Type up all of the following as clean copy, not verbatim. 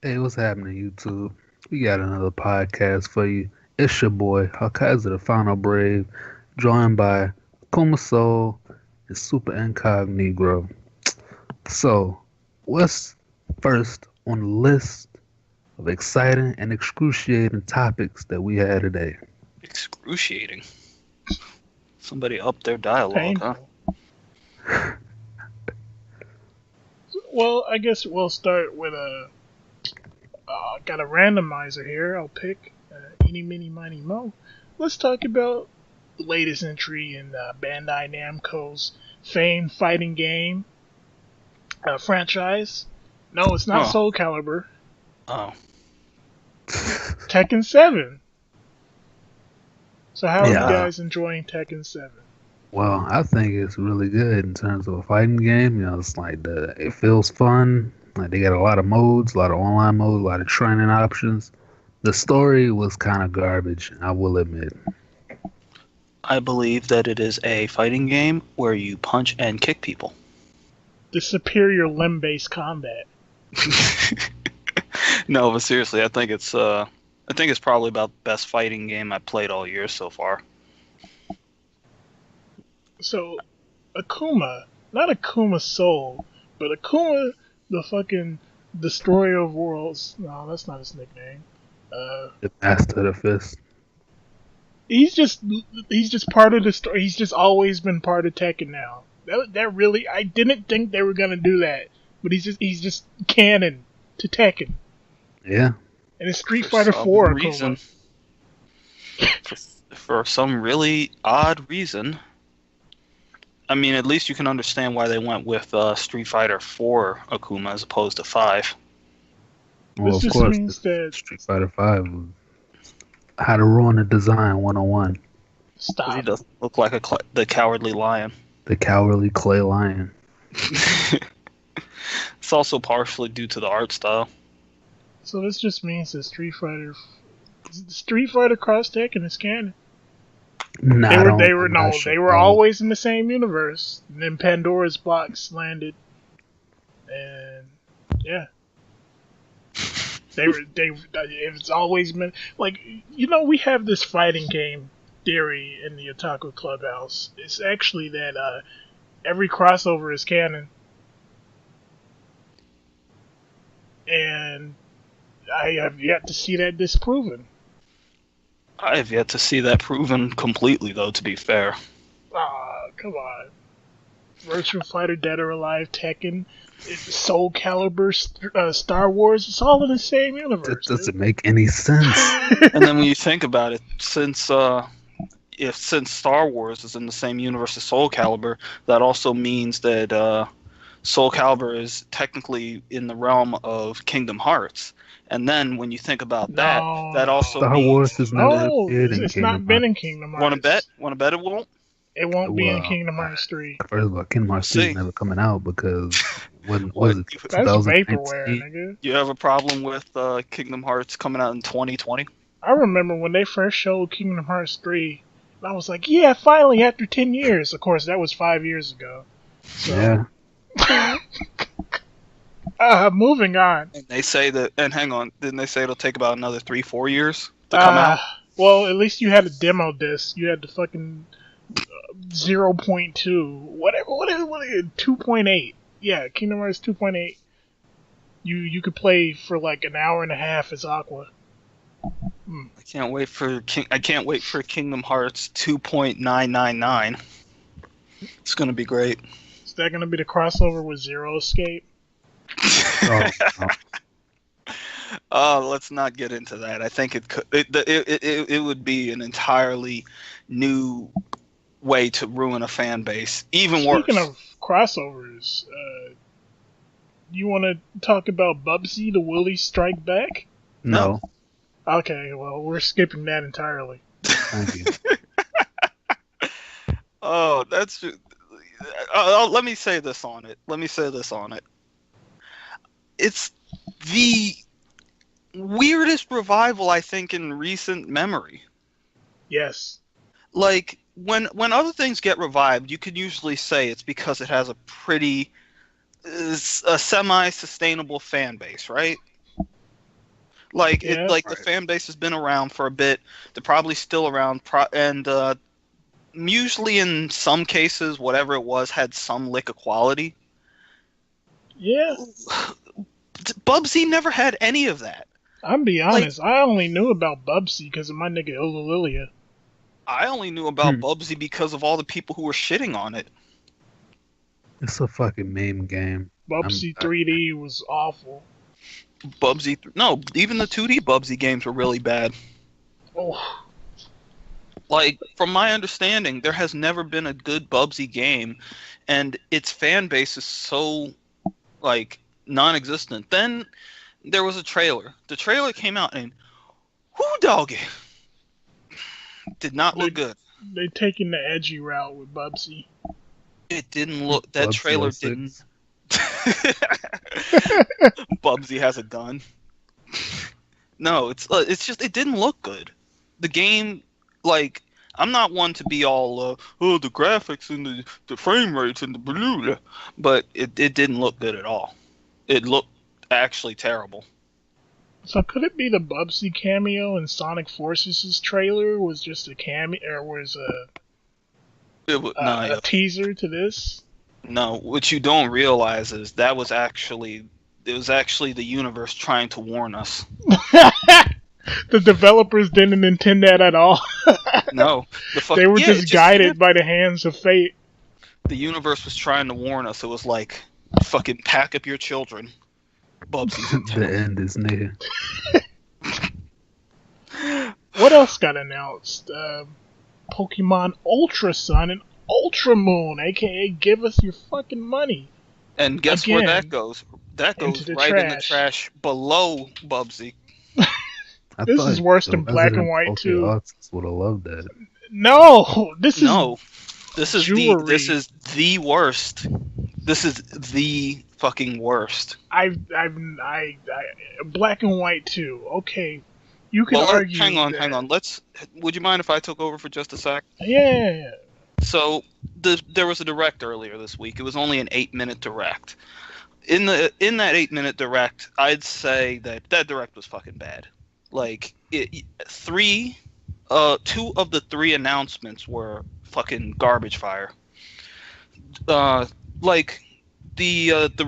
Hey, what's happening, YouTube? We got another podcast for you. It's your boy, Hakaza the Final Brave, joined by Kuma Soul and Super Incognito. So, what's first on the list of exciting and excruciating topics that we had today? Excruciating. Somebody upped their dialogue, huh? Well, I guess we'll start with got a randomizer here. I'll pick Eeny, Meeny, Miny, Mo. Let's talk about the latest entry in Bandai Namco's famed fighting game franchise. No, it's not Soul Calibur. Oh. Tekken 7. So how are you guys enjoying Tekken 7? Well, I think it's really good in terms of a fighting game. You know, it's like it feels fun. Like they got a lot of modes, a lot of online modes, a lot of training options. The story was kind of garbage, I will admit. I believe that it is a fighting game where you punch and kick people. The superior limb-based combat. No, but seriously, I think it's probably about the best fighting game I've played all year so far. So, Akuma, not Akuma Soul, but Akuma, the fucking Destroyer of Worlds. No, that's not his nickname. The Master of the Fist. He's just part of the story. He's just always been part of Tekken now. That really, I didn't think they were gonna do that, but he's just canon to Tekken. Yeah. And it's Street Fighter 4 Akuma. For some really odd reason. I mean, at least you can understand why they went with Street Fighter 4 Akuma as opposed to 5. Well, of course, Street Fighter 5 was how to ruin a design 101. Stop. He does look like the cowardly lion. The cowardly clay lion. It's also partially due to the art style. So this just means that Street Fighter cross Tekken is canon. No, they were always in the same universe. And then Pandora's box landed, and yeah, it's always been like, you know, we have this fighting game theory in the Otaku Clubhouse. It's actually that every crossover is canon, and I have yet to see that disproven. I have yet to see that proven completely, though, to be fair. Come on. Virtua Fighter, Dead or Alive, Tekken, Soul Calibur, Star Wars, it's all in the same universe. That doesn't make any sense. And then when you think about it, since Star Wars is in the same universe as Soul Calibur, that also means that Soul Calibur is technically in the realm of Kingdom Hearts. And then when you think about that also Star means... Wars has never appeared in it's Kingdom not been in Kingdom Hearts. Want to bet it won't? It won't be in Kingdom Hearts 3. First of all, Kingdom Hearts 3 is never coming out because when was it? That's vaporware, nigga. You have a problem with Kingdom Hearts coming out in 2020? I remember when they first showed Kingdom Hearts 3, and I was like, yeah, finally, after 10 years. Of course, that was 5 years ago. So. Yeah. Moving on. And they say that, and hang on, didn't they say it'll take about another 3-4 years to come out? Well, at least you had a demo disc. You had the fucking 0.2, whatever, 2.8. Yeah, Kingdom Hearts 2.8. You could play for like an hour and a half as Aqua. I can't wait for Kingdom Hearts 2.999. It's gonna be great. Is that gonna be the crossover with Zero Escape? Let's not get into that. I think it would be an entirely new way to ruin a fan base. Even worse. Speaking of crossovers, you want to talk about Bubsy, the Woolies Strike Back? No. Okay, well, we're skipping that entirely. Thank you. Oh, that's... let me say this on it. It's the weirdest revival I think in recent memory. Yes. Like when other things get revived, you could usually say it's because it has a pretty a semi-sustainable fan base, right? Like Yeah. the fan base has been around for a bit. They're probably still around, and usually in some cases, whatever it was had some lick of quality. Yeah. Bubsy never had any of that. I'm be honest, I only knew about Bubsy because of my nigga Olalilia. I only knew about Bubsy because of all the people who were shitting on it. It's a fucking meme game. Bubsy 3D was awful. Bubsy, no, even the 2D Bubsy games were really bad. Oh. Like, from my understanding, there has never been a good Bubsy game, and its fan base is so, like, non-existent. Then there was a trailer. The trailer came out, and whoo doggy, did not look good. They taking the edgy route with Bubsy. It didn't look. That Bubsy trailer 06. didn't. Bubsy has a gun. No, it's just it didn't look good. The game, like, I'm not one to be all the graphics and the frame rates and the blah, but it didn't look good at all. It looked actually terrible. So could it be the Bubsy cameo in Sonic Forces' trailer was just a cameo, or was a teaser to this? No, what you don't realize is it was actually the universe trying to warn us. The developers didn't intend that at all. No, they were just guided by the hands of fate. The universe was trying to warn us. It was like, fucking pack up your children. Bubsy's in town. The end is near. What else got announced? Pokemon Ultra Sun and Ultra Moon, aka give us your fucking money. And guess where that goes? That goes right in the trash below Bubsy. This is worse than Black and White 2. Artists would have loved that. No, this is jewery. This is the worst. This is the fucking worst. Black and White 2. Okay, you can argue. Hang on. Would you mind if I took over for just a sec? Yeah. So there was a direct earlier this week. It was only an 8-minute direct. In that 8-minute direct, I'd say that direct was fucking bad. Like, two of the 3 announcements were fucking garbage fire. Like the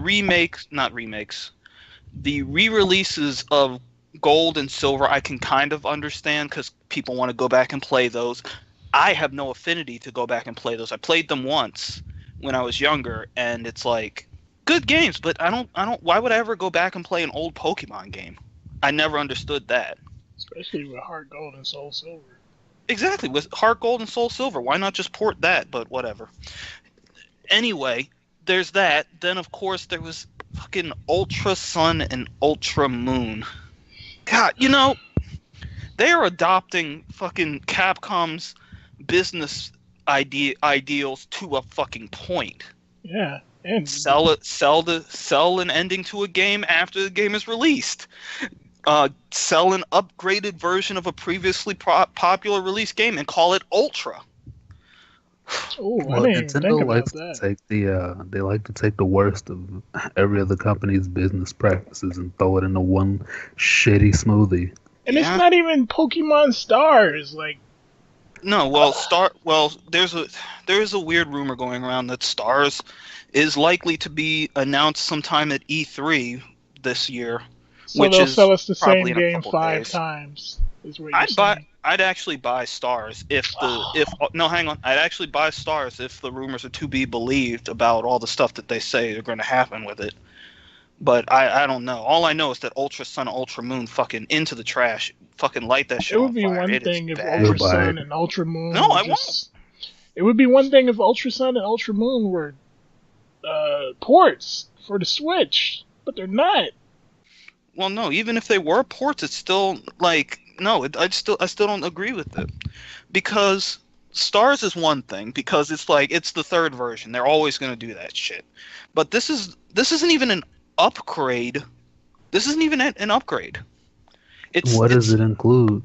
re-releases of Gold and Silver, I can kind of understand because people want to go back and play those. I have no affinity to go back and play those. I played them once when I was younger, and it's like good games, but I don't. Why would I ever go back and play an old Pokemon game? I never understood that. Especially with Heart Gold and Soul Silver. Exactly, with Heart Gold and Soul Silver. Why not just port that? But whatever. Anyway, there's that. Then, of course, there was fucking Ultra Sun and Ultra Moon. God, they are adopting fucking Capcom's business ideals to a fucking point. Yeah. And sell an ending to a game after the game is released. Sell an upgraded version of a previously popular release game and call it Ultra. Nintendo likes to take they like to take the worst of every other company's business practices and throw it into one shitty smoothie. And it's not even Pokemon Stars, like. No, there is a weird rumor going around that Stars is likely to be announced sometime at E3 this year. So they'll sell us the same game 5 times. Is what you're saying. I'd actually buy Stars I'd actually buy Stars if the rumors are to be believed about all the stuff that they say are going to happen with it. But I don't know. All I know is that Ultra Sun, Ultra Moon, fucking into the trash. Fucking light that shit. It would be one thing if Ultra Sun and Ultra Moon. No, I won't. It would be one thing if Ultra Sun and Ultra Moon were ports for the Switch, but they're not. Well, no. Even if they were ports, it's still like no. I still don't agree with it because Stars is one thing because it's like it's the 3rd version. They're always going to do that shit. But this isn't even an upgrade. This isn't even an upgrade. What does it include?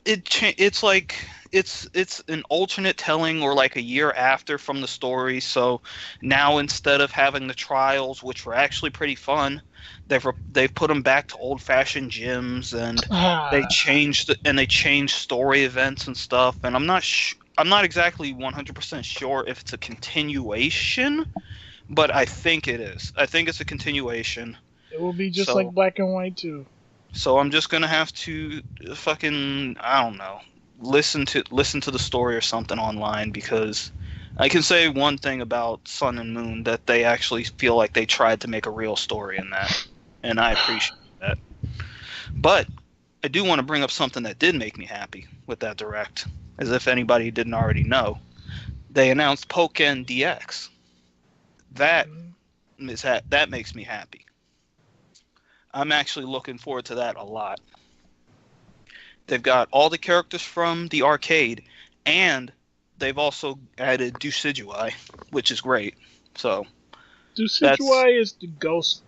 It's like it's an alternate telling, or like a year after from the story. So now, instead of having the trials, which were actually pretty fun, they've put them back to old fashioned gyms, and they changed story events and stuff. And I'm not exactly 100% sure if it's a continuation, but I think it is. I think it's a continuation. It will be just like So Black and White too. so I'm just gonna have to fucking, I don't know, listen to the story or something online, because I can say one thing about Sun and Moon, that they actually feel like they tried to make a real story in that, and I appreciate that. But I do want to bring up something that did make me happy with that direct, as if anybody didn't already know. They announced Pokken DX. That that makes me happy. I'm actually looking forward to that a lot. They've got all the characters from the arcade, and they've also added Decidueye, which is great. So Decidueye is the ghost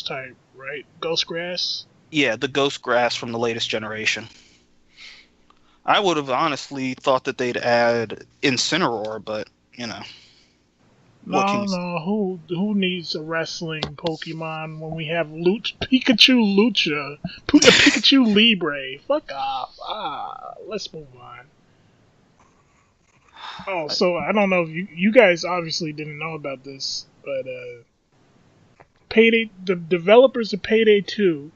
type, right? Ghost grass. Yeah, the ghost grass from the latest generation. I would have honestly thought that they'd add Incineroar, but you know, what can you? Who needs a wrestling Pokemon when we have Pikachu Lucha, Pikachu Libre? Fuck off. Let's move on. Oh, so I don't know if you guys obviously didn't know about this, but Payday, the developers of Payday 2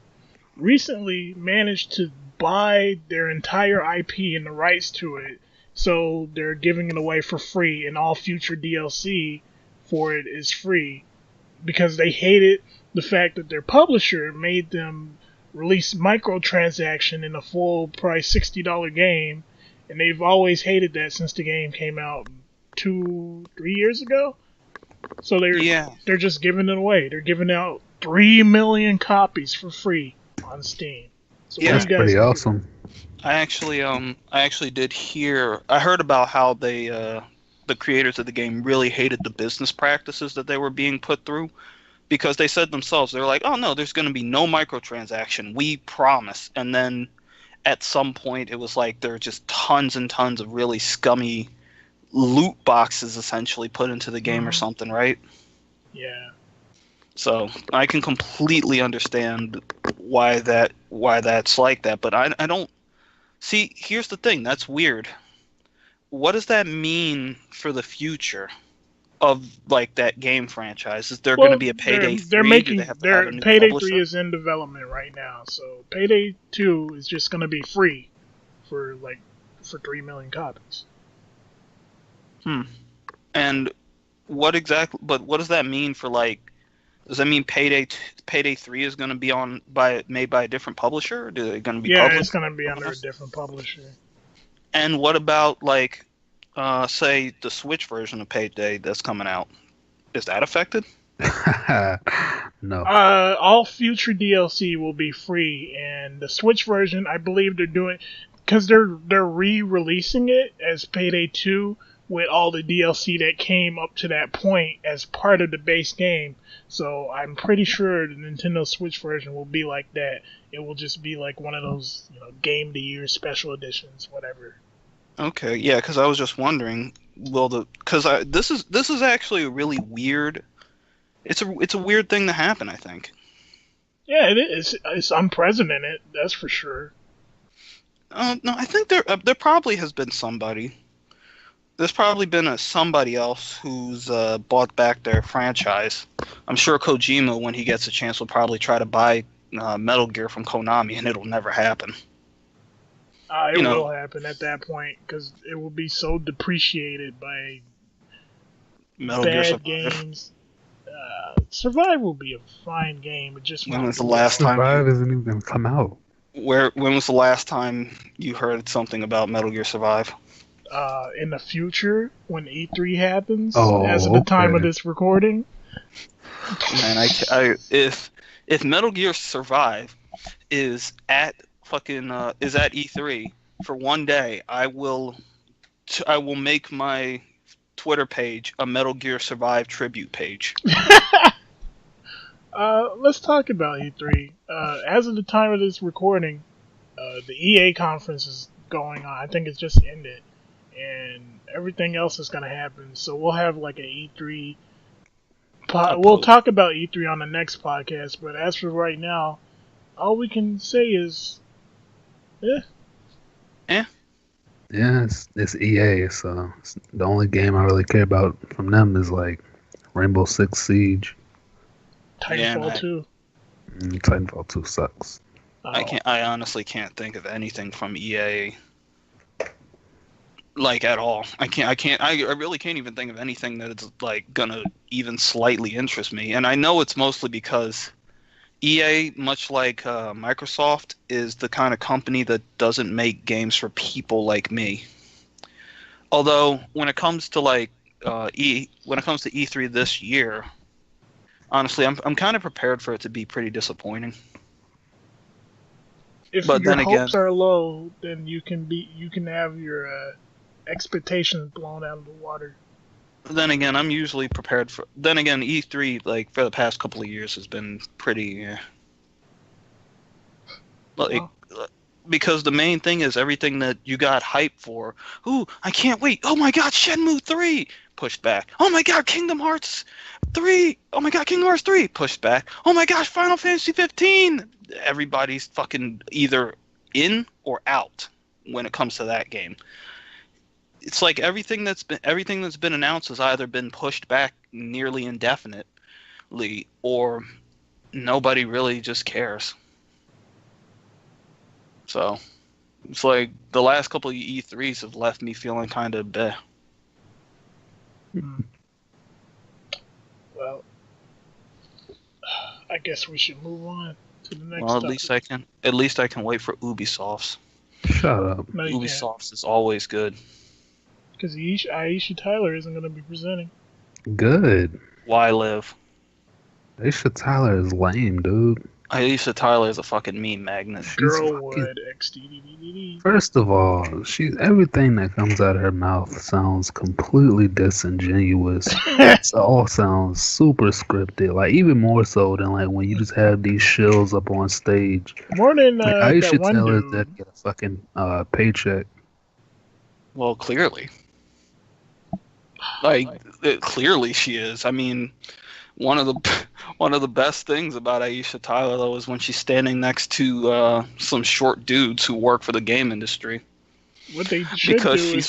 recently managed to buy their entire IP and the rights to it, so they're giving it away for free, and all future DLC for it is free, because they hated the fact that their publisher made them release microtransaction in a full price $60 game, and they've always hated that since the game came out 2-3 years ago. So they're just giving it away. They're giving out 3 million copies for free on Steam. So Yeah, that's pretty awesome. I actually did hear. I heard about how the creators of the game really hated the business practices that they were being put through, because they said themselves, they're like, oh no, there's going to be no microtransaction, we promise. And then at some point it was like there were just tons and tons of really scummy loot boxes essentially put into the game or something, right? Yeah. So I can completely understand why that's like that, but I don't see. Here's the thing, that's weird. What does that mean for the future of like that game franchise? Is there going to be a Payday 3? They're making Do they have to have a new Payday publisher? 3 is in development right now, so Payday 2 is just going to be free for 3 million copies. And what does that mean for, like, does that mean Payday 3 is going to be made by a different publisher? Or are they going to be published? Yeah, it's going to be under a different publisher. And what about, like, say the Switch version of Payday that's coming out? Is that affected? No. All future DLC will be free, and the Switch version, I believe they're doing, because they're re-releasing it as Payday 2 with all the DLC that came up to that point as part of the base game. So I'm pretty sure the Nintendo Switch version will be like that. It will just be like one of those, Game of the Year special editions, whatever. Okay, yeah, because I was just wondering, this is actually a really weird. It's a weird thing to happen, I think. Yeah, it is. It's unprecedented, that's for sure. No, I think there probably has been somebody. There's probably been somebody else who's bought back their franchise. I'm sure Kojima, when he gets a chance, will probably try to buy Metal Gear from Konami, and it'll never happen. It will happen at that point, because it will be so depreciated by Metal Gear Survive. Games. Survive will be a fine game. It just when was the last time Survive isn't even come out? When was the last time you heard something about Metal Gear Survive? In the future, when E3 happens, as of the time of this recording. Man, if Metal Gear Survive is at E3 for one day, I will make my Twitter page a Metal Gear Survive tribute page. Let's talk about E3. As of the time of this recording, the EA conference is going on. I think it's just ended, and everything else is gonna happen. So we'll have like an E3. We'll talk about E3 on the next podcast. But as for right now, all we can say is, Yeah, it's EA, so the only game I really care about from them is like Rainbow Six Siege. Titanfall 2. Titanfall 2 sucks. I honestly can't think of anything from EA like at all. I really can't even think of anything that is like gonna even slightly interest me. And I know it's mostly because EA, much like Microsoft, is the kind of company that doesn't make games for people like me. Although when it comes to like E3 this year, honestly, I'm kind of prepared for it to be pretty disappointing. If your hopes are low, then you can have your expectations blown out of the water. Then again, I'm usually prepared for. Then again, E3 like for the past couple of years has been pretty. Because the main thing is everything that you got hyped for. Ooh, I can't wait! Oh my God, Shenmue 3 pushed back. Oh my God, Kingdom Hearts 3. Oh my God, Kingdom Hearts 3 pushed back. Oh my gosh, Final Fantasy 15. Everybody's fucking either in or out when it comes to that game. It's like everything that's been announced has either been pushed back nearly indefinitely, or nobody really just cares. So it's like the last couple of E3s have left me feeling kind of bleh. Well, I guess we should move on to the next. Well, at least I can wait for Ubisoft's. Shut up. No, Ubisoft's is always good. Because Aisha Tyler isn't going to be presenting. Good. Why live? Aisha Tyler is lame, dude. Aisha Tyler is a fucking meme magnet. Girlwood XDDDD. First of all, everything that comes out of her mouth sounds completely disingenuous. It all sounds super scripted, like even more so than like when you just have these shills up on stage. More than like, Aisha that one Tyler that get a fucking paycheck. Well, clearly. Clearly she is. I mean, one of the best things about Aisha Tyler though is when she's standing next to some short dudes who work for the game industry. What they should because do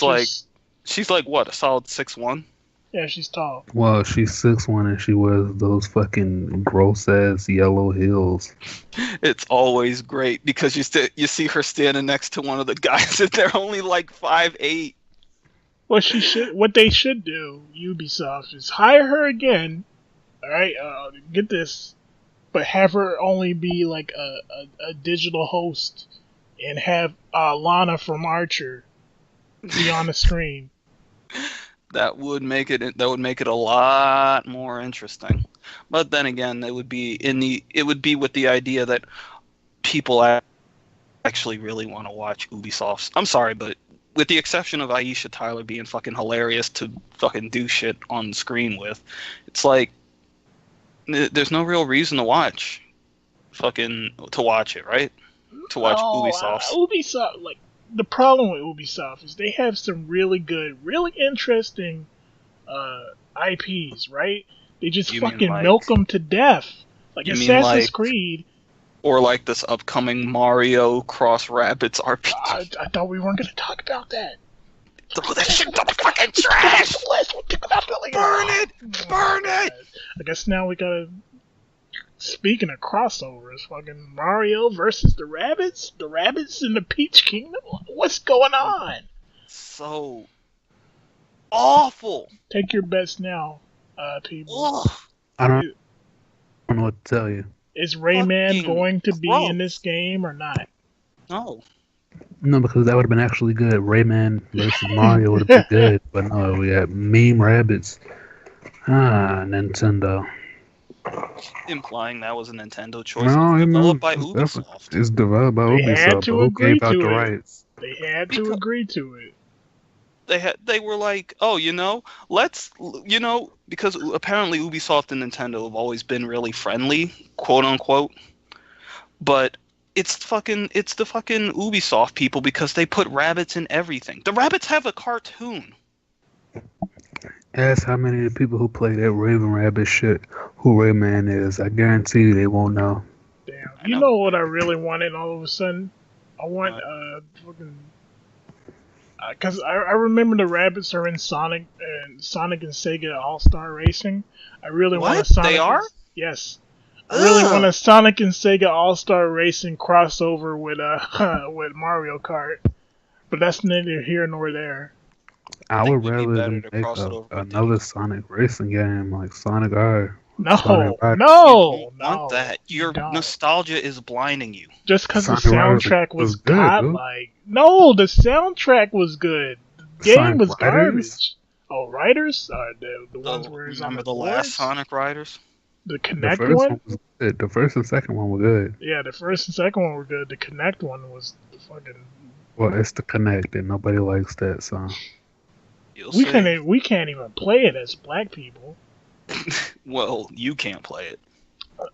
she's like what, a solid 6'1"? Yeah, she's tall. Well, she's 6'1" and she wears those fucking gross ass yellow heels. It's always great because you see her standing next to one of the guys and they're only like 5'8". What they should do, Ubisoft, is hire her again. All right, get this, but have her only be like a digital host, and have Lana from Archer be on the screen. That would make it a lot more interesting. But then again, it would be with the idea that people actually really want to watch Ubisoft's. I'm sorry, but with the exception of Aisha Tyler being fucking hilarious to fucking do shit on screen with, it's like there's no real reason to watch it, right? To watch Ubisoft. Ubisoft, like, the problem with Ubisoft is they have some really good, really interesting IPs, right? They just milk them to death. Like Assassin's Creed. Or like this upcoming Mario Cross Rabbids RPG. I thought we weren't going to talk about that. Throw that shit in the fucking trash! Burn it! I guess now we gotta... Speaking of crossovers, fucking Mario versus the Rabbids? The Rabbids in the Peach Kingdom? What's going on? So... awful! Take your bets now, people. Ugh. I don't know what to tell you. Is Rayman going to be in this game or not? No. No, because that would have been actually good. Rayman versus Mario would have been good. But no, we got meme rabbits. Nintendo. Implying that was a Nintendo choice. No, it's developed by Ubisoft. It's developed by Ubisoft. Who gave out the rights? They had to agree to it. they were like, oh, let's, because apparently Ubisoft and Nintendo have always been really friendly, quote unquote, but it's the fucking Ubisoft people because they put rabbits in everything. The rabbits have a cartoon. Ask how many of the people who play that Raven Rabbit shit who Rayman is. I guarantee you they won't know. Damn. You know what I really wanted all of a sudden? I want fucking. Because I remember the rabbits are in Sonic and Sega All-Star Racing. I really want a Sonic. They are? Yes. I really want a Sonic and Sega All-Star Racing crossover with with Mario Kart. But that's neither here nor there. I would rather them make another Sonic racing game like Sonic R. No, Sonic no, you don't want that. Your nostalgia is blinding you. Just because the soundtrack was godlike. No, the soundtrack was good. The game was garbage. Oh, Riders? The ones where it's remember the last Sonic Riders? The Kinect one? The first and second one were good. Yeah, the first and second one were good. The Kinect one was the fucking... Well, it's the Kinect, and nobody likes that song. We can't even play it as black people. Well, you can't play it.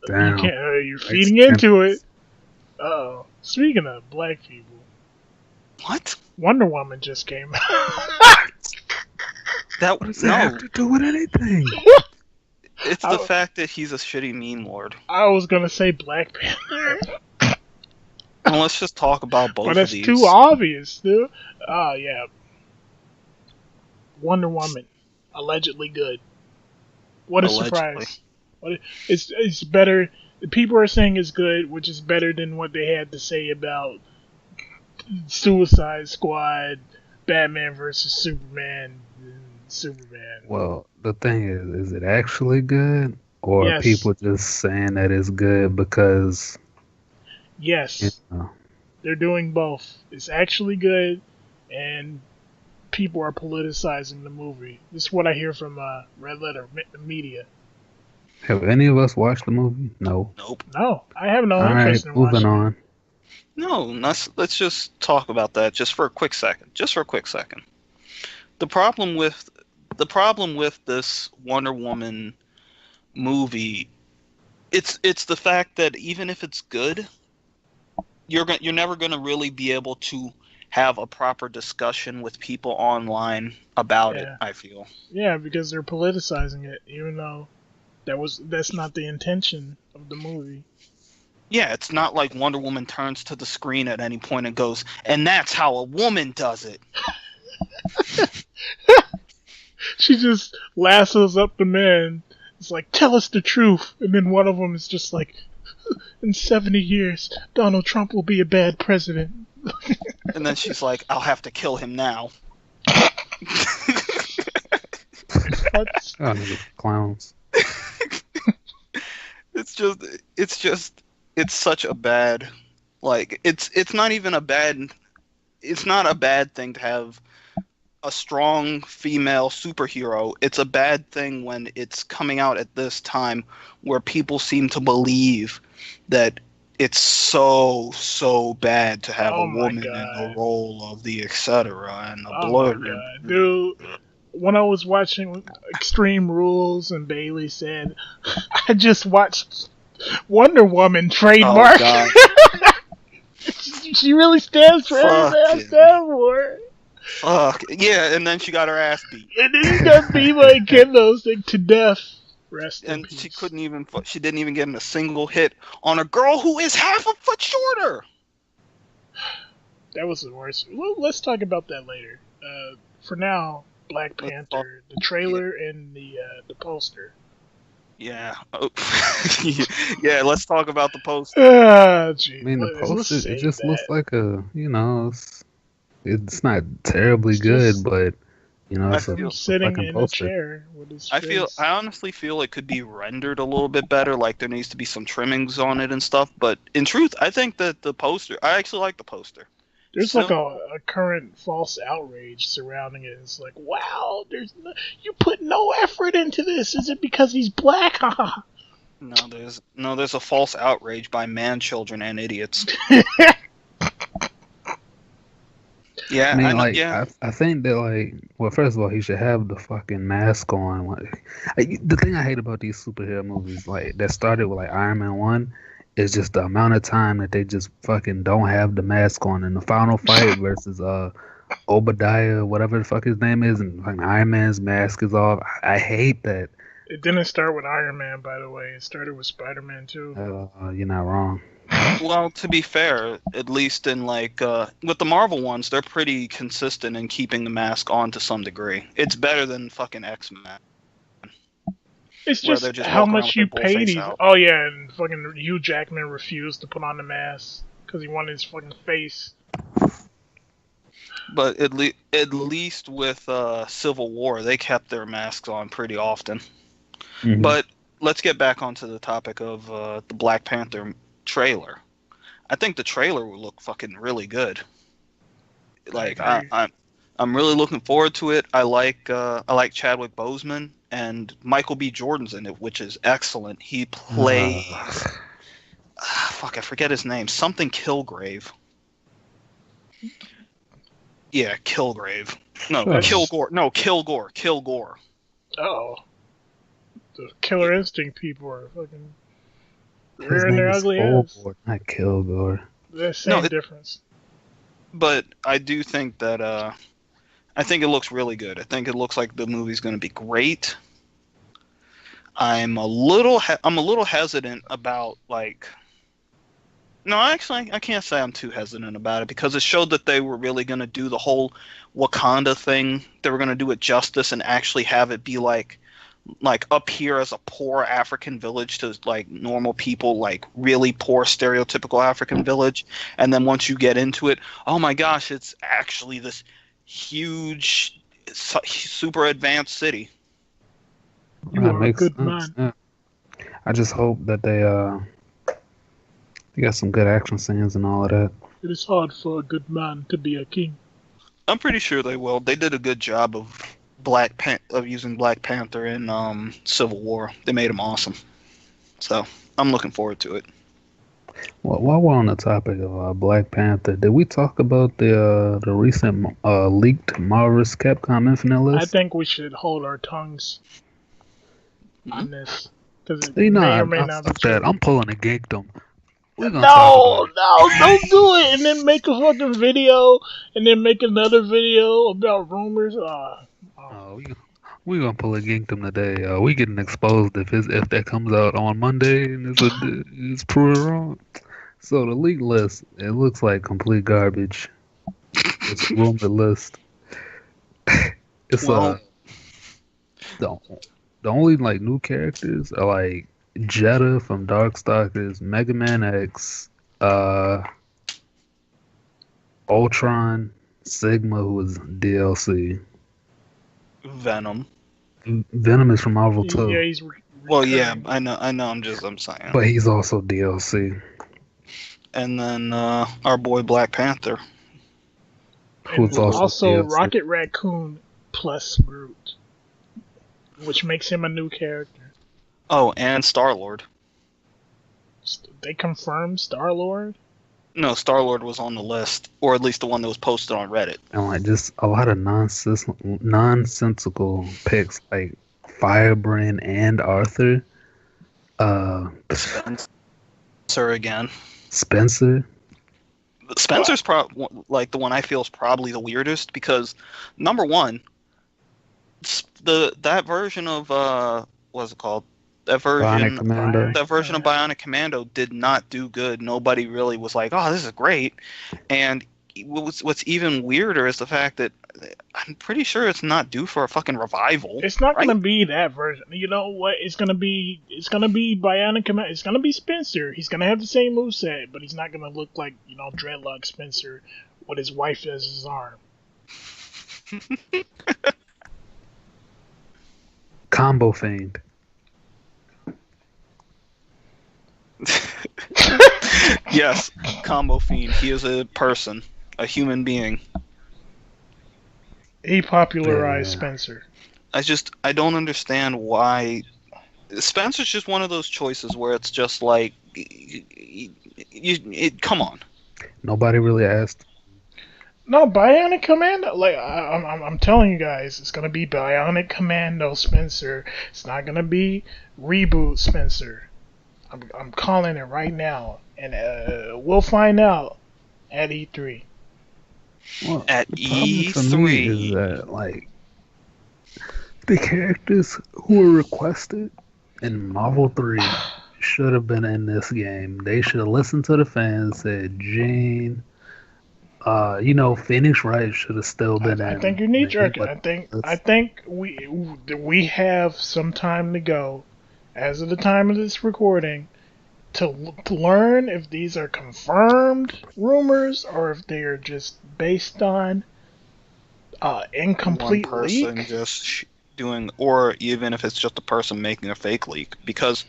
Damn. You're feeding into it. Uh-oh. Speaking of black people. What? Wonder Woman just came out. What does that have to do with anything? It's the fact that he's a shitty meme lord. I was gonna say Black Panther. Well, let's just talk about both of these. But it's too obvious, dude. Oh, yeah. Wonder Woman. Allegedly good. What a surprise. It's better. People are saying it's good, which is better than what they had to say about Suicide Squad, Batman vs. Superman. Well, the thing is it actually good? Or are people just saying that it's good because... Yes. They're doing both. It's actually good, and people are politicizing the movie. This is what I hear from Red Letter Media. Have any of us watched the movie? No. Nope. No, I have no interest in watching it. Moving on. No, let's just talk about that just for a quick second. The problem with this Wonder Woman movie, it's the fact that even if it's good, you're never going to really be able to have a proper discussion with people online about it, I feel. Yeah, because they're politicizing it, even though that's not the intention of the movie. Yeah, it's not like Wonder Woman turns to the screen at any point and goes, and that's how a woman does it. She just lassos up the men. It's like, tell us the truth. And then one of them is just like, in 70 years, Donald Trump will be a bad president. And then she's like, I'll have to kill him now. Clowns. It's such a bad, like, it's not a bad thing to have a strong female superhero. It's a bad thing when it's coming out at this time where people seem to believe that it's so bad to have a woman in the role of the etc. and the blood. Dude, when I was watching Extreme Rules and Bailey said, I just watched Wonder Woman trademark. Oh, she really stands for everything I stand for. Fuck. Yeah, and then she got her ass beat. And then she got beat by Kendo Stick to death. Rest in peace. She didn't even get in a single hit on a girl who is half a foot shorter. That was the worst. Well, let's talk about that later. For now, Black Panther, the trailer and the poster. Yeah. Oh. Yeah, let's talk about the poster. I mean, the poster, it just looks like it's not terribly good, but it's a sitting in a chair with his face. I honestly feel it could be rendered a little bit better. Like there needs to be some trimmings on it and stuff. But in truth, I think that I actually like the poster. There's like a current false outrage surrounding it. It's like, wow, you put no effort into this. Is it because he's black? No, there's a false outrage by man children and idiots. Yeah, I mean, know. like, Yeah, I think that, like, well, first of all, he should have the fucking mask on. The thing I hate about these superhero movies, like, that started with, like, Iron Man 1, is just the amount of time that they just fucking don't have the mask on. In the final fight versus, Obadiah, whatever the fuck his name is, and fucking Iron Man's mask is off. I hate that. It didn't start with Iron Man, by the way. It started with Spider-Man too. You're not wrong. well, to be fair, at least in like with the Marvel ones, they're pretty consistent in keeping the mask on to some degree. It's better than fucking X-Men, It's where they're just just how walking around much with their you bull pay face these. out. Oh yeah, and fucking Hugh Jackman refused to put on the mask because he wanted his fucking face. But at least with Civil War, they kept their masks on pretty often. Mhm. But let's get back onto the topic of the Black Panther trailer. I think the trailer will look fucking really good. Like I'm really looking forward to it. I like Chadwick Boseman, and Michael B. Jordan's in it, which is excellent. He plays fuck, I forget his name. Something Kilgrave. Yeah, Kilgrave. No, Kilgore. No, Kilgore. Kilgore. Oh, the Killer Instinct people are fucking His rearing name their is ugly ass. Fulgore, not Kilgore. The same difference. But I do think that I think it looks really good. I think it looks like the movie's going to be great. I'm a little hesitant about like. No, actually, I can't say I'm too hesitant about it because it showed that they were really going to do the whole Wakanda thing. They were going to do it justice and actually have it be like up here as a poor African village to like normal people, like really poor stereotypical African village. And then once you get into it, oh my gosh, it's actually this huge, super advanced city. You are a good man. Yeah. I just hope that they got some good action scenes and all of that. It is hard for a good man to be a king. I'm pretty sure they will. They did a good job of using Black Panther in Civil War. They made him awesome. So I'm looking forward to it. Well, while we're on the topic of Black Panther, did we talk about the recent leaked Marvel's Capcom Infinite list? I think we should hold our tongues on this because it may or may not be true. I'm pulling a geekdom. No, don't do it, and then make a fucking video, and then make another video about rumors. We're gonna pull a geekdom today. We getting exposed if that comes out on Monday and it's proved wrong. So the leak list, it looks like complete garbage. It's a rumored list. It's the only like new characters are like Jeddah from Darkstalkers, Mega Man X, Ultron, Sigma, who was DLC. Venom. Venom is from Marvel too. Yeah, he's well, yeah, I know. I'm saying. But he's also DLC. And then our boy Black Panther, who's also Rocket Raccoon plus Groot, which makes him a new character. Oh, and Star-Lord. They confirmed Star-Lord? No, Star-Lord was on the list, or at least the one that was posted on Reddit. And like just a lot of nonsensical picks, like Firebrain and Arthur. Spencer again. Spencer's like the one I feel is probably the weirdest because number one, that version of what's it called? That version of Bionic Commando did not do good. Nobody really was like, "Oh, this is great." And what's even weirder is the fact that I'm pretty sure it's not due for a fucking revival. It's not gonna be that version. You know what? It's gonna be Bionic Commando. It's gonna be Spencer. He's gonna have the same moveset, but he's not gonna look like Dreadlock Spencer with his wife as his arm. Combo Fiend. Yes, Combo Fiend. He is a person, a human being. He popularized Spencer. I don't understand why. Spencer's just one of those choices where it's just like, come on. Nobody really asked. No, Bionic Commando. Like I'm telling you guys, it's gonna be Bionic Commando Spencer. It's not gonna be reboot Spencer. I'm calling it right now, and we'll find out at E3. Well, At the problem for me is E3. that like the characters who were requested in Marvel 3 should have been in this game. They should have listened to the fans, said Jean, Phoenix Wright should have still been I in. think you need Maybe, jerking. but I think we have some time to go, as of the time of this recording, to learn if these are confirmed rumors or if they are just based on One incomplete person leak. just doing, or even if it's just a person making a fake leak, because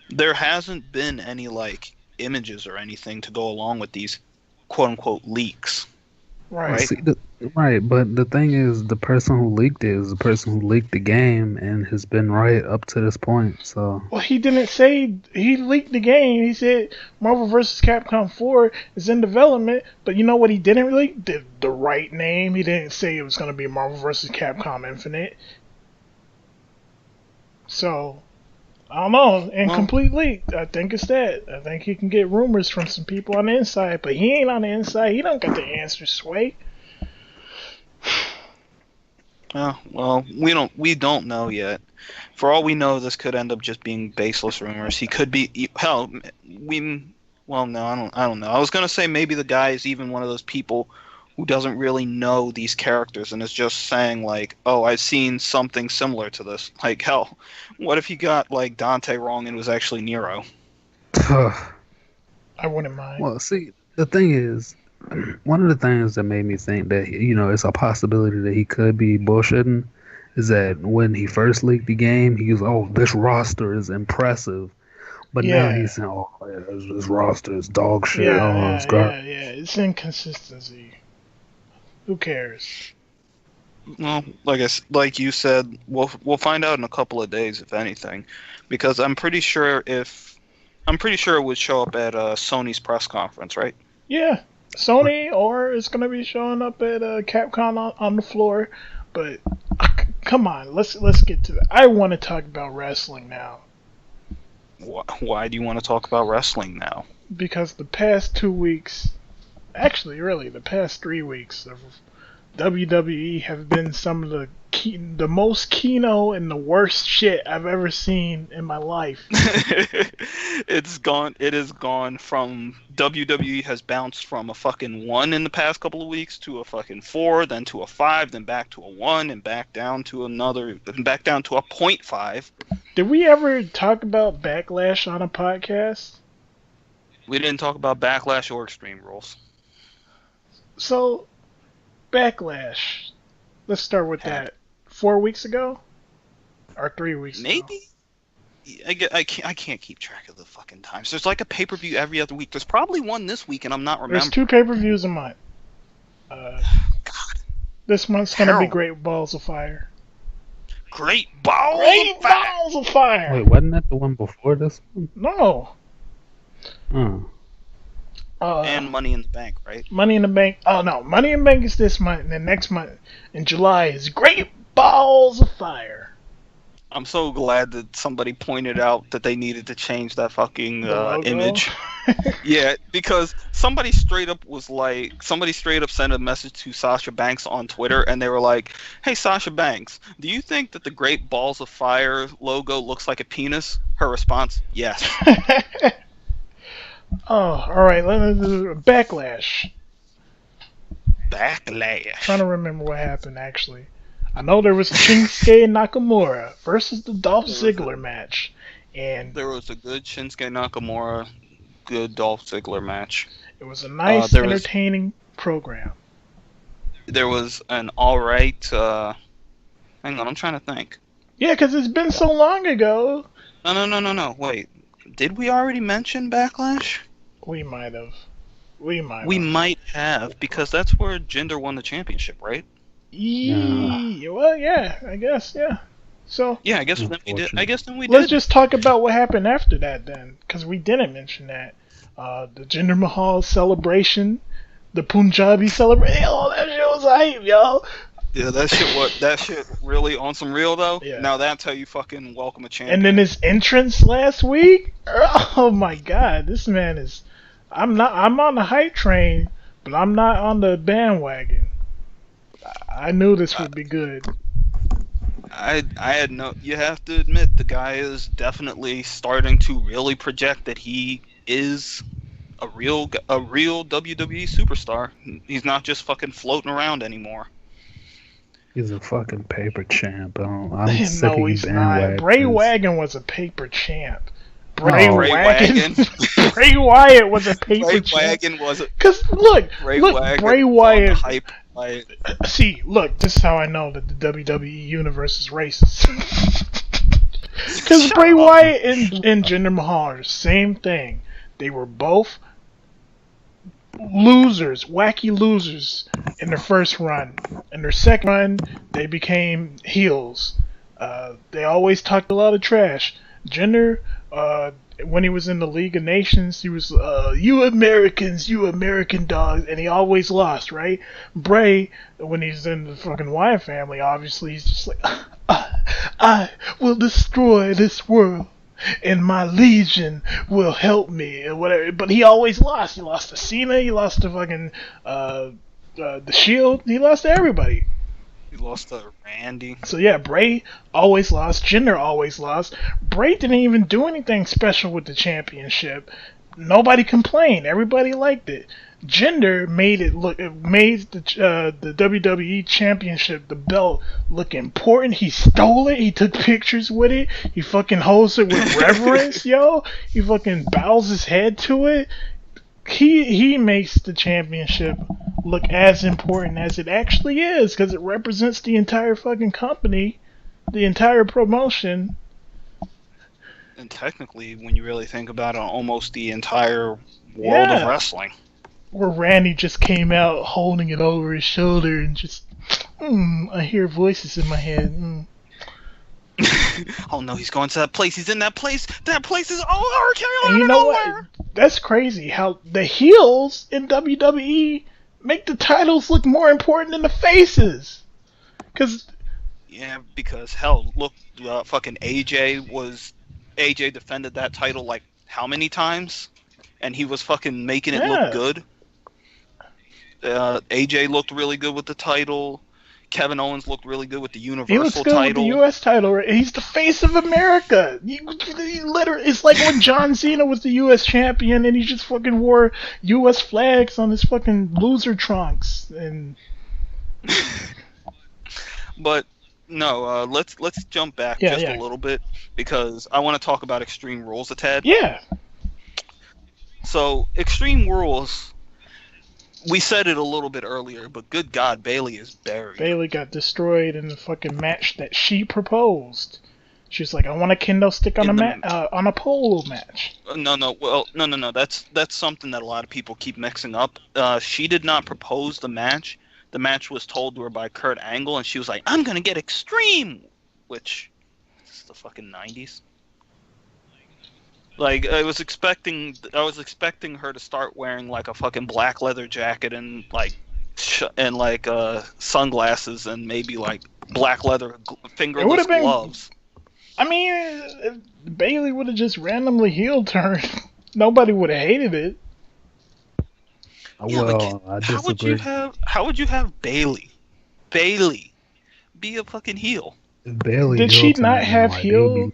there hasn't been any like images or anything to go along with these quote unquote leaks, Right. right? see, right, but the thing is, the person who leaked it is the person who leaked the game and has been right up to this point. So, Well, he didn't say he leaked the game. He said Marvel vs. Capcom 4 is in development, but you know what he didn't leak? The right name. He didn't say it was going to be Marvel vs. Capcom Infinite. So, I don't know. Incomplete leak. I think it's that. I think he can get rumors from some people on the inside, but he ain't on the inside. He don't got the answers, Sway. Well, we don't know yet. For all we know, this could end up just being baseless rumors. He could be hell. Well, no, I don't know. I was gonna say maybe the guy is even one of those people who doesn't really know these characters and is just saying like, "Oh, I've seen something similar to this." Like, hell, what if he got like Dante wrong and it was actually Nero? I wouldn't mind. well, see, the thing is, one of the things that made me think that it's a possibility that he could be bullshitting is that when he first leaked the game, he was, "Oh, this roster is impressive," but now Yeah. he's saying, "Oh, yeah, this roster is dog shit. Yeah, Oh, it's yeah, garbage." yeah, yeah. It's inconsistency. Who cares? Well, like you said, we'll find out in a couple of days if anything, because I'm pretty sure it would show up at Sony's press conference, right? Yeah, Sony, or it's gonna be showing up at Capcom on the floor. But come on, let's get to that. I want to talk about wrestling now Why do you want to talk about wrestling now? because the past 2 weeks, actually, really, the past 3 weeks of WWE have been some of the most kino and the worst shit I've ever seen in my life. It is gone from WWE has bounced from a fucking 1 in the past couple of weeks to a fucking 4, then to a 5, then back to a 1, and back down to another, then back down to a 0.5. Did we ever talk about Backlash on a podcast? We didn't talk about Backlash or Extreme Rules. So, Backlash. Let's start with that. 4 weeks ago? Or 3 weeks ago? Maybe? I can't keep track of the fucking times. There's like a pay-per-view every other week. There's probably one this week, and I'm not remembering. There's 2 pay-per-views a month. God. This month's gonna be Great Balls of Fire. Great Balls Great of Fire! Balls of Fire! Wait, wasn't that the one before this one? No. Oh. And Money in the Bank, right? Money in the Bank. Oh no, Money in the Bank is this month, and then next month in July is Great Balls of Fire. I'm so glad that somebody pointed out that they needed to change that fucking image. Yeah, because somebody straight up sent a message to Sasha Banks on Twitter, and they were like, "Hey Sasha Banks, do you think that the Great Balls of Fire logo looks like a penis?" Her response, "Yes." Oh, alright, let's do Backlash. Trying to remember what happened, actually. I know there was Shinsuke Nakamura versus the Dolph Ziggler match. And there was a good Shinsuke Nakamura, good Dolph Ziggler match. It was a nice, entertaining program. There was an alright, hang on, I'm trying to think. Yeah, because it's been so long ago. No, wait. Did we already mention Backlash? We might have. We might have, because that's where Jinder won the championship, right? Well, yeah, I guess, yeah. So yeah, I guess then we did. Let's just talk about what happened after that, then, because we didn't mention that. The Jinder Mahal celebration, the Punjabi celebration. Oh, that shit was hype, yo. Yeah, that shit really on some real though. Yeah. Now that's how you fucking welcome a champion. And then his entrance last week. Oh my god, this man is. I'm on the hype train, but I'm not on the bandwagon. I knew this would be good. I had no. You have to admit the guy is definitely starting to really project that he is a real WWE superstar. He's not just fucking floating around anymore. He's a fucking paper champ. I'm sick No, of he's you not. bandwagons. Bray Wagon was a paper champ. Bray Wagon. Wagon. Bray Wyatt was a paper Bray champ. Wagon was a Cause look, Bray Wagon Bray was Wyatt. on the hype. See, look, this is how I know that the WWE universe is racist. Because Bray Wyatt and Jinder Mahal are the same thing. They were both losers, wacky losers in their first run. In their second run, they became heels. They always talked a lot of trash. Jinder, when he was in the League of Nations, he was, you American dogs, and he always lost, right? Bray, when he's in the fucking Wyatt family, obviously, he's just like, I will destroy this world, and my legion will help me, and whatever. But he always lost. He lost to Cena, he lost to fucking, the Shield, he lost to everybody. He lost to Randy. So yeah, Bray always lost. Jinder always lost. Bray didn't even do anything special with the championship. Nobody complained. Everybody liked it. Jinder made the WWE championship, the belt, look important. He stole it. He took pictures with it. He fucking holds it with reverence, yo. He fucking bows his head to it. He makes the championship look as important as it actually is, because it represents the entire fucking company, the entire promotion. And technically, when you really think about it, almost the entire world of wrestling. Where Randy just came out holding it over his shoulder and just, I hear voices in my head. Oh no, he's going to that place. He's in that place. That place is Carolina. And you know what? That's crazy how the heels in WWE make the titles look more important than the faces. Because hell, look, fucking AJ defended that title like how many times? And he was fucking making it look good. AJ looked really good with the title. Kevin Owens looked really good with the Universal he looks good title. With the U.S. title. He's the face of America. It's like when John Cena was the U.S. champion and he just fucking wore U.S. flags on his fucking loser trunks. And But no, let's jump back a little bit, because I want to talk about Extreme Rules a tad. Yeah. So Extreme Rules. We said it a little bit earlier, but good God, Bayley is buried. Bayley got destroyed in the fucking match that she proposed. She was like, "I want a kendo stick on a pole match." No. That's something that a lot of people keep mixing up. She did not propose the match. The match was told to her by Kurt Angle, and she was like, "I'm gonna get extreme," which is the fucking 90s. Like, I was expecting her to start wearing like a fucking black leather jacket and sunglasses and maybe like black leather fingerless gloves. I mean, if Bayley would have just randomly heel turned, nobody would have hated it. Well, I disagree. How would you have Bayley be a fucking heel? Bayley did she not have heel?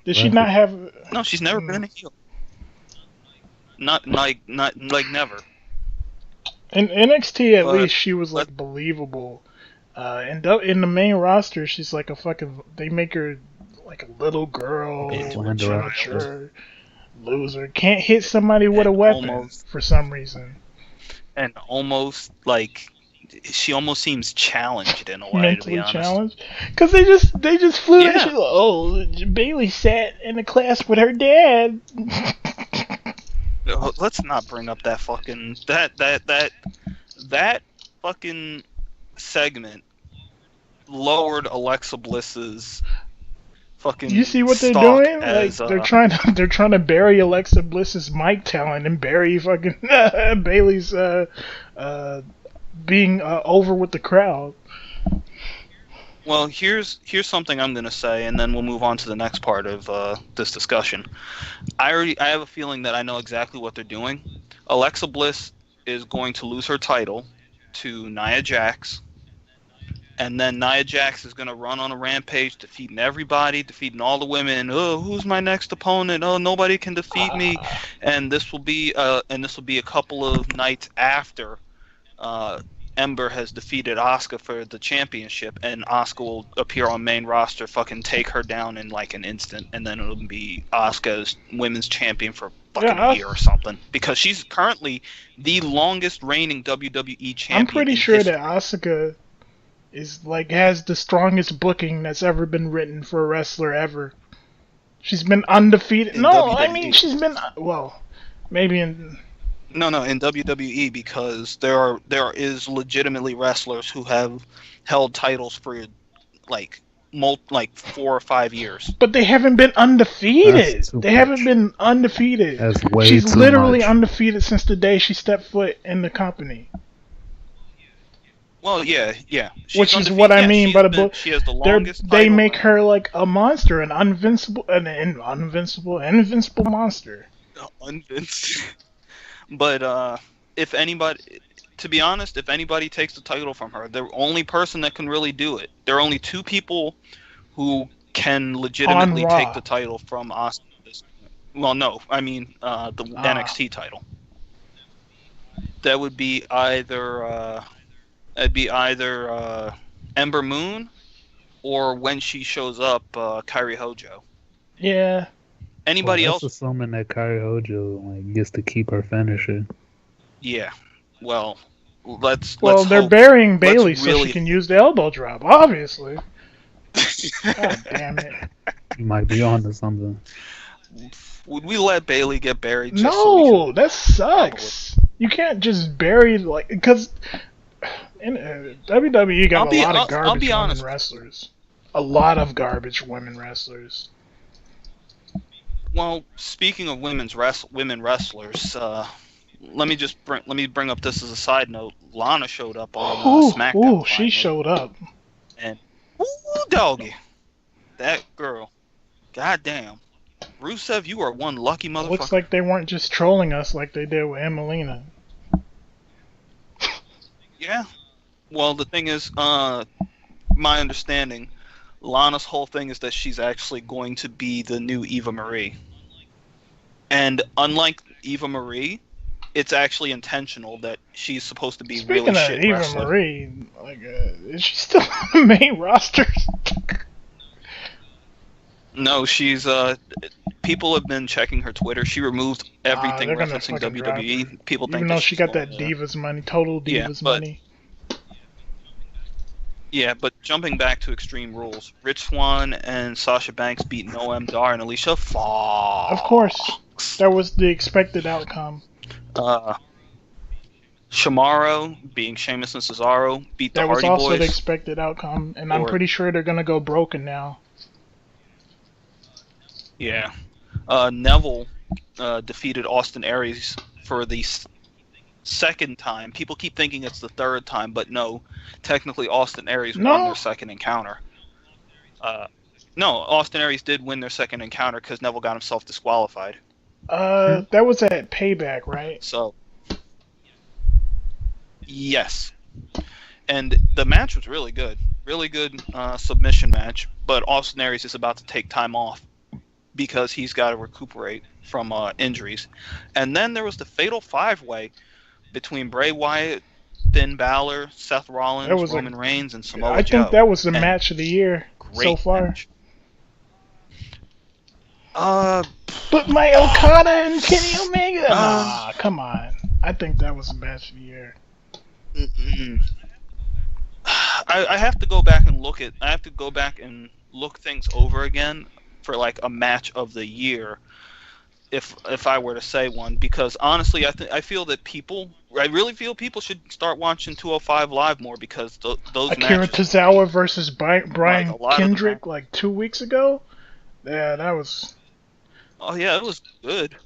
Did she not have? No, she's never been a heel. Not never. In NXT, at least she was like believable. In the main roster, she's like a fucking. They make her like a little girl, immature, loser. Can't hit somebody with a weapon for some reason. And almost like. She almost seems challenged in a way. Mentally to be honest. challenged, because they just flew. Yeah. She's like, Bayley sat in the class with her dad. Let's not bring up that fucking that fucking segment lowered Alexa Bliss's fucking. You see what they're stock doing? as, Like they're trying to bury Alexa Bliss's mic talent and bury fucking Bailey's being over with the crowd. Well, here's something I'm gonna say, and then we'll move on to the next part of this discussion. I have a feeling that I know exactly what they're doing. Alexa Bliss is going to lose her title to Nia Jax, and then Nia Jax is gonna run on a rampage, defeating everybody, defeating all the women. Oh, who's my next opponent? Oh, nobody can defeat me. And this will be a couple of nights after Ember has defeated Asuka for the championship, and Asuka will appear on main roster, fucking take her down in like an instant, and then it'll be Asuka's women's champion for fucking a year or something, because she's currently the longest reigning WWE champion. I'm pretty sure that Asuka is has the strongest booking that's ever been written for a wrestler ever. She's been undefeated. No, WWE. I mean she's been maybe in. No, in WWE, because there is legitimately wrestlers who have held titles for like 4 or 5 years. But they haven't been undefeated. They haven't been undefeated. That's way She's too literally much. undefeated since the day she stepped foot in the company. Well, yeah. Which is what I mean by the book. She has the longest. They make her like a monster, an invincible monster. But if anybody, to be honest, if anybody takes the title from her, the only person that can really do it. There are only 2 people who can legitimately take the title from Asuka. Well, no, I mean the NXT title. That would be either Ember Moon, or when she shows up, Kairi Hojo. Yeah. Anybody else? Assuming that Kairi Hojo gets to keep her finisher. Yeah. Well, let's they're hope. burying Bailey so she can use the elbow drop, obviously. God damn it. You might be onto something. Would we let Bailey get buried? No, that sucks. You can't just bury because in WWE got a lot of garbage women wrestlers. A lot of garbage women wrestlers. Well, speaking of women wrestlers, let me bring up this as a side note. Lana showed up on SmackDown. She showed up. And doggy, that girl, goddamn, Rusev, you are one lucky motherfucker. Looks like they weren't just trolling us like they did with Emelina. Yeah. Well, the thing is, my understanding, Lana's whole thing is that she's actually going to be the new Eva Marie. And unlike Eva Marie, it's actually intentional that she's supposed to be really shit Eva wrestler. Marie, is she still on the main roster? No, she's people have been checking her Twitter. She removed everything referencing WWE. People think even though she got that Divas money, total Divas money. Yeah, but jumping back to Extreme Rules, Rich Swann and Sasha Banks beat Noam Dar and Alicia Fox. Of course, that was the expected outcome. Shamaro, being Sheamus and Cesaro, beat the Hardy Boys. That was also the expected outcome, and I'm pretty sure they're gonna go broken now. Yeah. Neville defeated Austin Aries for the second time. People keep thinking it's the third time, but no. Technically, Austin Aries won their second encounter. No, Austin Aries did win their second encounter because Neville got himself disqualified. That was at Payback, right? So, yes. And the match was really good. Really good submission match, but Austin Aries is about to take time off because he's got to recuperate from injuries. And then there was the Fatal 5-Way between Bray Wyatt, Finn Balor, Seth Rollins, Roman Reigns, and Samoa Joe. I think that was the match of the year so far. But my Okada and Kenny Omega. Come on. I think that was the match of the year. I have to go back and look at. I have to go back and look things over again for like a match of the year. If I were to say one, because honestly, I feel that I really feel people should start watching 205 Live more, because those Akira matches. Tozawa versus Brian Kendrick 2 weeks ago. Yeah, that was. Oh yeah, it was good.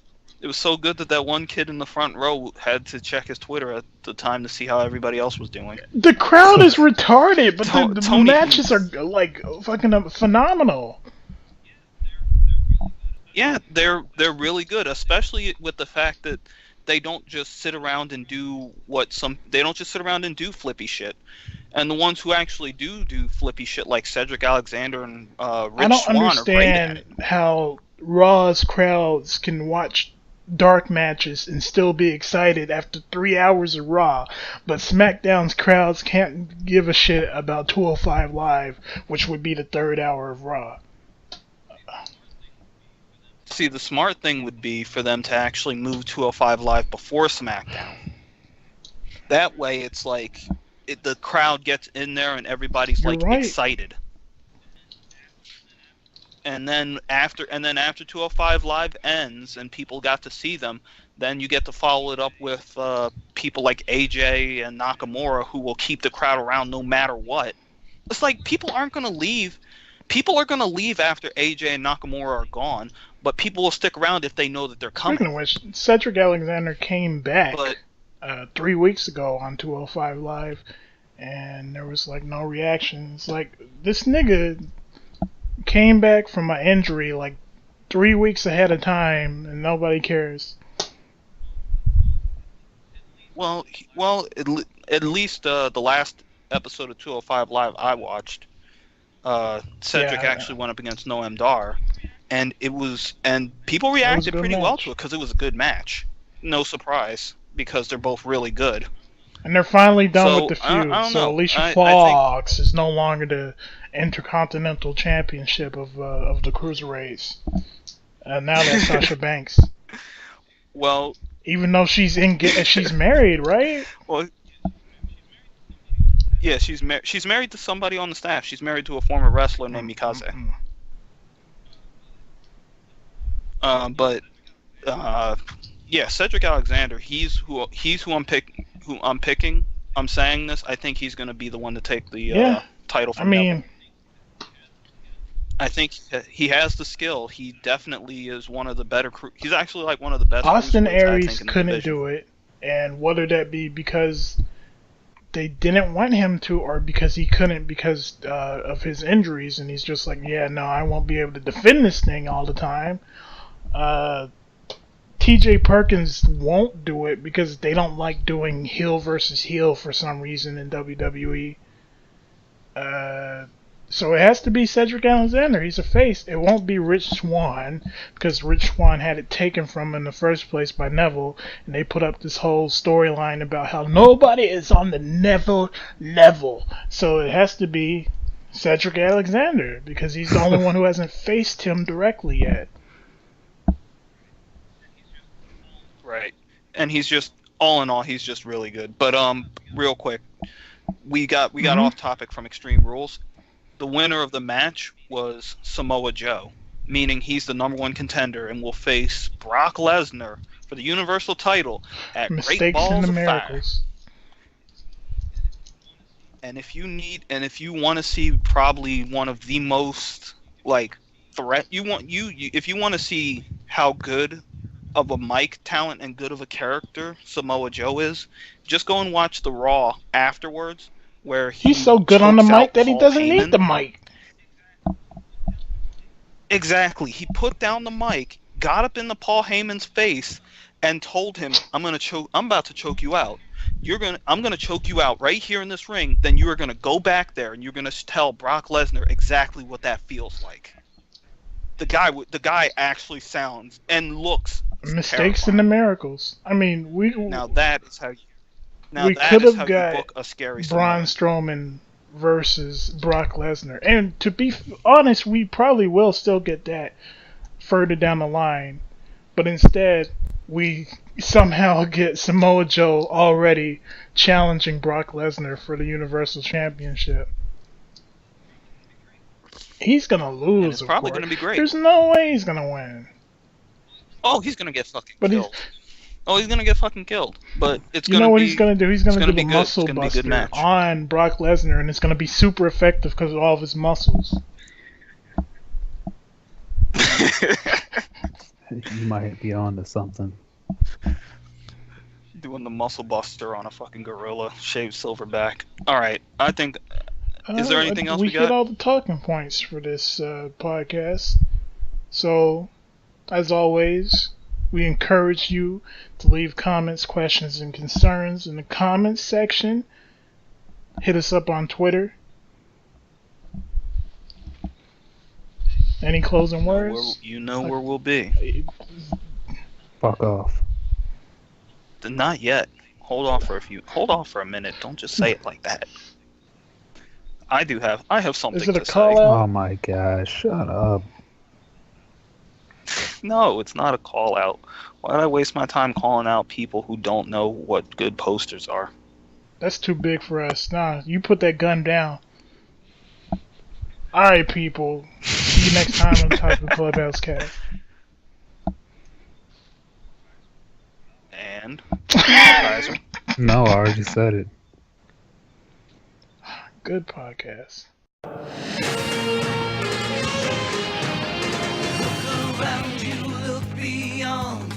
It was so good that that one kid in the front row had to check his Twitter at the time to see how everybody else was doing. The crowd is retarded, but the Tony, matches are like fucking phenomenal. Yeah, they're really good, especially with the fact that they don't just sit around and do they don't just sit around and do flippy shit. And the ones who actually do flippy shit, like Cedric Alexander and I Rich don't Swann, are great at understand it. how Raw's crowds can watch dark matches and still be excited after 3 hours of Raw, but SmackDown's crowds can't give a shit about 205 Live, which would be the 3rd hour of Raw. See, the smart thing would be for them to actually move 205 Live before SmackDown. That way, it's like the crowd gets in there and everybody's You're like right. excited. And then after 205 Live ends and people got to see them, then you get to follow it up with people like AJ and Nakamura, who will keep the crowd around no matter what. It's like people aren't going to leave. People are going to leave after AJ and Nakamura are gone, but people will stick around if they know that they're coming. Speaking of which, Cedric Alexander came back 3 weeks ago on 205 Live, and there was like no reaction. It's like, this nigga came back from an injury like 3 weeks ahead of time, and nobody cares. Well, at least the last episode of 205 Live I watched, Cedric actually went up against Noam Dar, and people reacted pretty well to it because it was a good match. No surprise, because they're both really good. And they're finally done with the feud, so Alicia Fox is no longer the Intercontinental Championship of the Cruiserweights. Now that's Sasha Banks. Well, even though she's married, right? Well, yeah, she's married to somebody on the staff. She's married to a former wrestler named Mikase. Yeah, Cedric Alexander. He's who I'm picking. I'm saying this. I think he's going to be the one to take the title from Neville. I think he has the skill. He definitely is one of the better. He's actually like one of the best. Austin Aries couldn't do it, and whether that be because they didn't want him to, or because he couldn't because of his injuries, and he's just like, yeah, no, I won't be able to defend this thing all the time. T.J. Perkins won't do it because they don't like doing heel versus heel for some reason in WWE. So it has to be Cedric Alexander. He's a face. It won't be Rich Swann because Rich Swann had it taken from him in the first place by Neville, and they put up this whole storyline about how nobody is on the Neville level. So it has to be Cedric Alexander because he's the only one who hasn't faced him directly yet. Right. And he's just, all in all, he's just really good. But real quick, we got off topic from Extreme Rules. The winner of the match was Samoa Joe, meaning he's the #1 contender and will face Brock Lesnar for the Universal title at Great Balls of Fire. And if you want to see probably one of the most like if you want to see how good of a mic talent and good of a character Samoa Joe is, just go and watch the Raw afterwards, where he's so good on the mic that he doesn't need the mic. Exactly. He put down the mic, got up in the Paul Heyman's face, and told him, I'm about to choke you out. I'm gonna choke you out right here in this ring, then you are gonna go back there and you're gonna tell Brock Lesnar exactly what that feels like. The guy actually sounds and looks mistakes and the miracles. I mean, we could have got a scary Braun Strowman versus Brock Lesnar, and to be honest, we probably will still get that further down the line, but instead we somehow get Samoa Joe already challenging Brock Lesnar for the Universal Championship. He's gonna lose. And it's probably gonna be great. There's no way he's gonna win. Oh, he's gonna get fucking killed. He's gonna get fucking killed. But it's gonna be... You know what he's gonna do? He's gonna do a muscle buster on Brock Lesnar, and it's gonna be super effective because of all of his muscles. You might be on to something. Doing the muscle buster on a fucking gorilla, shaved silverback. All right, I think. Is there anything else we hit got? all the talking points for this podcast. So, as always, we encourage you to leave comments, questions, and concerns in the comments section. Hit us up on Twitter. Any closing words? You know where we'll be. Fuck off. Not yet. Hold off for a minute. Don't just say it like that. I have something to say. Is it a call out? Oh my gosh, shut up. No, it's not a call out. Why'd I waste my time calling out people who don't know what good posters are? That's too big for us. Nah, you put that gun down. Alright, people. See you next time on the Otaku Clubhouse cast. And Kaiser. No, I already said it. Good podcast. Look around you, look beyond.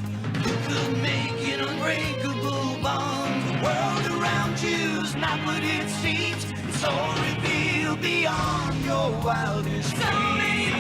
You could make an unbreakable bond. The world around you's not what it seems. It's all revealed beyond your wildest dreams.